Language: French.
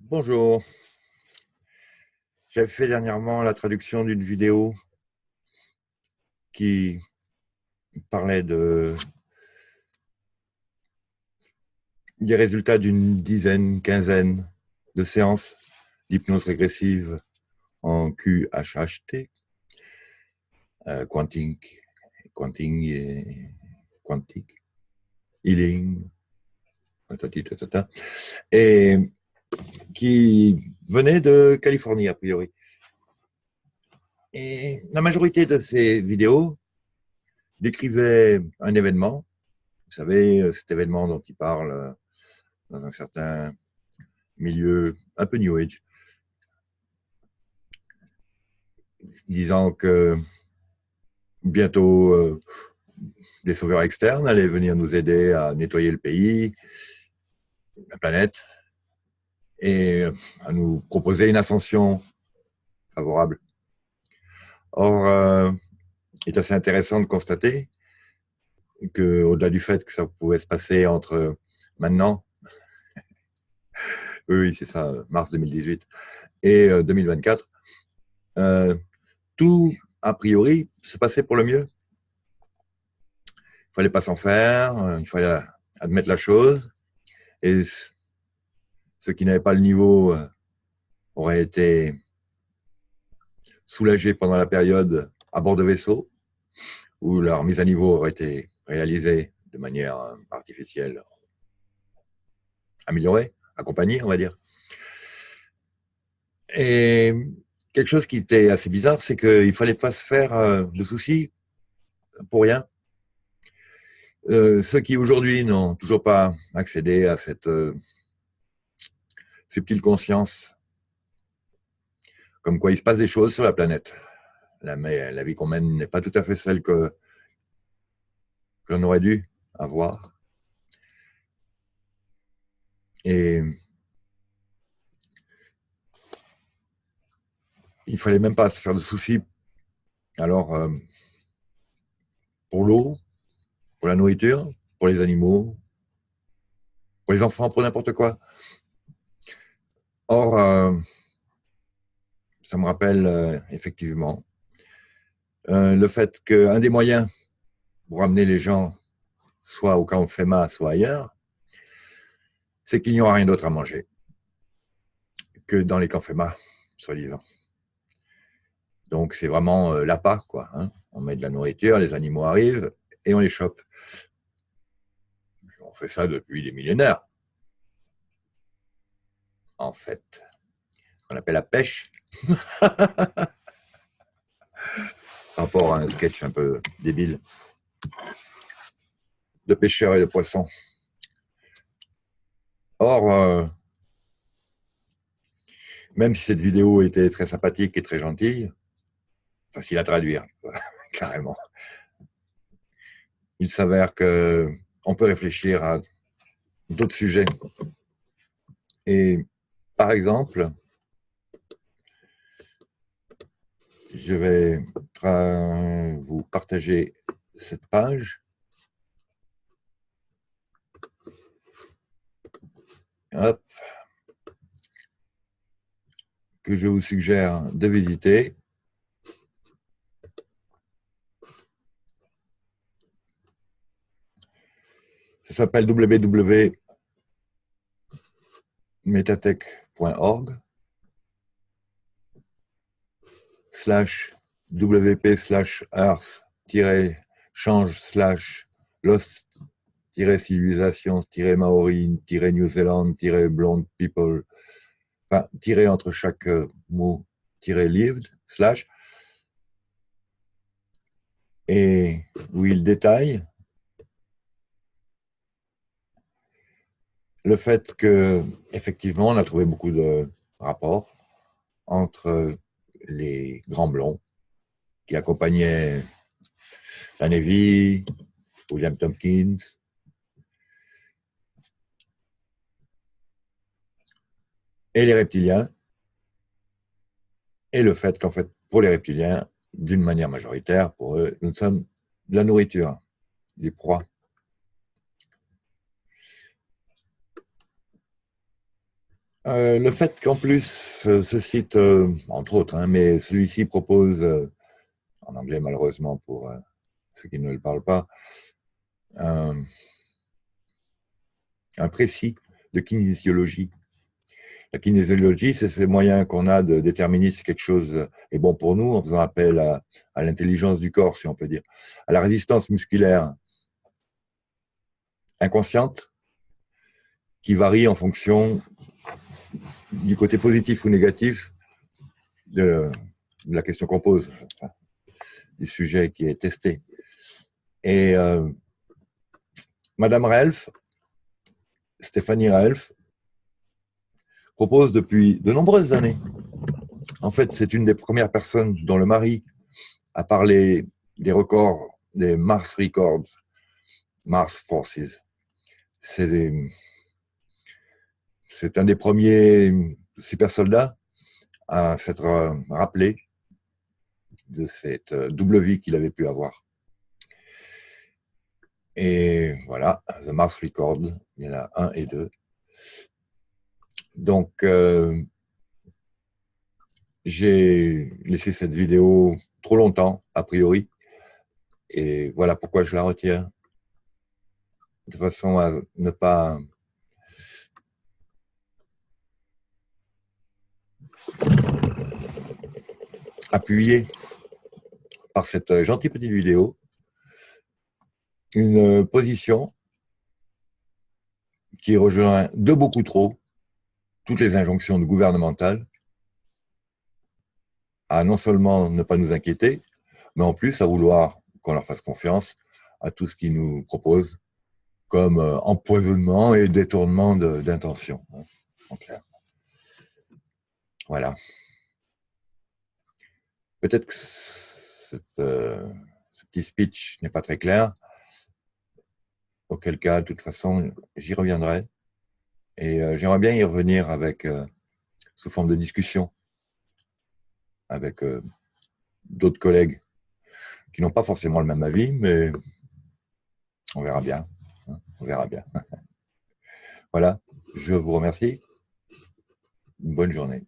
Bonjour, j'avais fait dernièrement la traduction d'une vidéo qui parlait des résultats d'une dizaine, quinzaine de séances d'hypnose régressive en QHHT, quanting et quantic, healing, tatati, tatata, et qui venait de Californie a priori. Et la majorité de ces vidéos décrivaient un événement. Vous savez, cet événement dont il parle dans un certain milieu un peu New Age, disant que bientôt des sauveurs externes allaient venir nous aider à nettoyer le pays, la planète, et à nous proposer une ascension favorable. Or, il est assez intéressant de constater qu'au-delà du fait que ça pouvait se passer entre maintenant, oui, c'est ça, mars 2018, et 2024, tout, a priori, se passait pour le mieux. Il ne fallait pas s'en faire, il fallait admettre la chose, et ceux qui n'avaient pas le niveau auraient été soulagés pendant la période à bord de vaisseaux, où leur mise à niveau aurait été réalisée de manière artificielle, améliorée, accompagnée, on va dire. Et quelque chose qui était assez bizarre, c'est qu'il ne fallait pas se faire de soucis pour rien. Ceux qui aujourd'hui n'ont toujours pas accédé à cette subtile conscience, comme quoi il se passe des choses sur la planète. La vie qu'on mène n'est pas tout à fait celle que l'on aurait dû avoir. Et il ne fallait même pas se faire de soucis. Alors, pour l'eau, pour la nourriture, pour les animaux, pour les enfants, pour n'importe quoi. Or, ça me rappelle effectivement le fait qu'un des moyens pour amener les gens soit au camp FEMA, soit ailleurs, c'est qu'il n'y aura rien d'autre à manger que dans les camps FEMA, soi-disant. Donc, c'est vraiment l'appât, quoi. Hein. On met de la nourriture, les animaux arrivent et on les chope. On fait ça depuis des millénaires, en fait. On appelle la pêche, par rapport à un sketch un peu débile de pêcheurs et de poissons. Or, même si cette vidéo était très sympathique et très gentille, facile à traduire, carrément, il s'avère qu'on peut réfléchir à d'autres sujets. Et par exemple, je vais vous partager cette page. Hop, que je vous suggère de visiter. Ça s'appelle www.metatech.org /wp/earth-change/lost-civilization-maori-new Zealand-blonde people, enfin, tiré entre chaque mot, -lived, et où il détaille le fait que, effectivement, on a trouvé beaucoup de rapports entre les grands blonds qui accompagnaient la Navy, William Tompkins, et les reptiliens, et le fait qu'en fait, pour les reptiliens, d'une manière majoritaire, pour eux, nous sommes de la nourriture, des proies. Le fait qu'en plus ce site, entre autres, hein, mais celui-ci propose, en anglais malheureusement pour ceux qui ne le parlent pas, un, un précis de kinésiologie. La kinésiologie, c'est ces moyens qu'on a de déterminer si quelque chose est bon pour nous en faisant appel à l'intelligence du corps, si on peut dire, à la résistance musculaire inconsciente qui varie en fonction du côté positif ou négatif de la question qu'on pose, du sujet qui est testé. Et Madame Relf, Stéphanie Relf, propose depuis de nombreuses années. En fait, c'est une des premières personnes dont le mari a parlé des records, des Mars Records, Mars Forces. C'est un des premiers super soldats à s'être rappelé de cette double vie qu'il avait pu avoir. Et voilà, The Mars Record, il y en a 1 et 2. Donc, j'ai laissé cette vidéo trop longtemps, a priori, et voilà pourquoi je la retiens, de façon à ne pas appuyer par cette gentille petite vidéo une position qui rejoint de beaucoup trop toutes les injonctions gouvernementales à non seulement ne pas nous inquiéter, mais en plus à vouloir qu'on leur fasse confiance à tout ce qu'ils nous proposent comme empoisonnement et détournement d'intention, en clair. Voilà. Peut-être que ce petit speech n'est pas très clair, auquel cas, de toute façon, j'y reviendrai. Et j'aimerais bien y revenir avec, sous forme de discussion avec d'autres collègues qui n'ont pas forcément le même avis, mais on verra bien. Hein, on verra bien. Voilà, je vous remercie. Une bonne journée.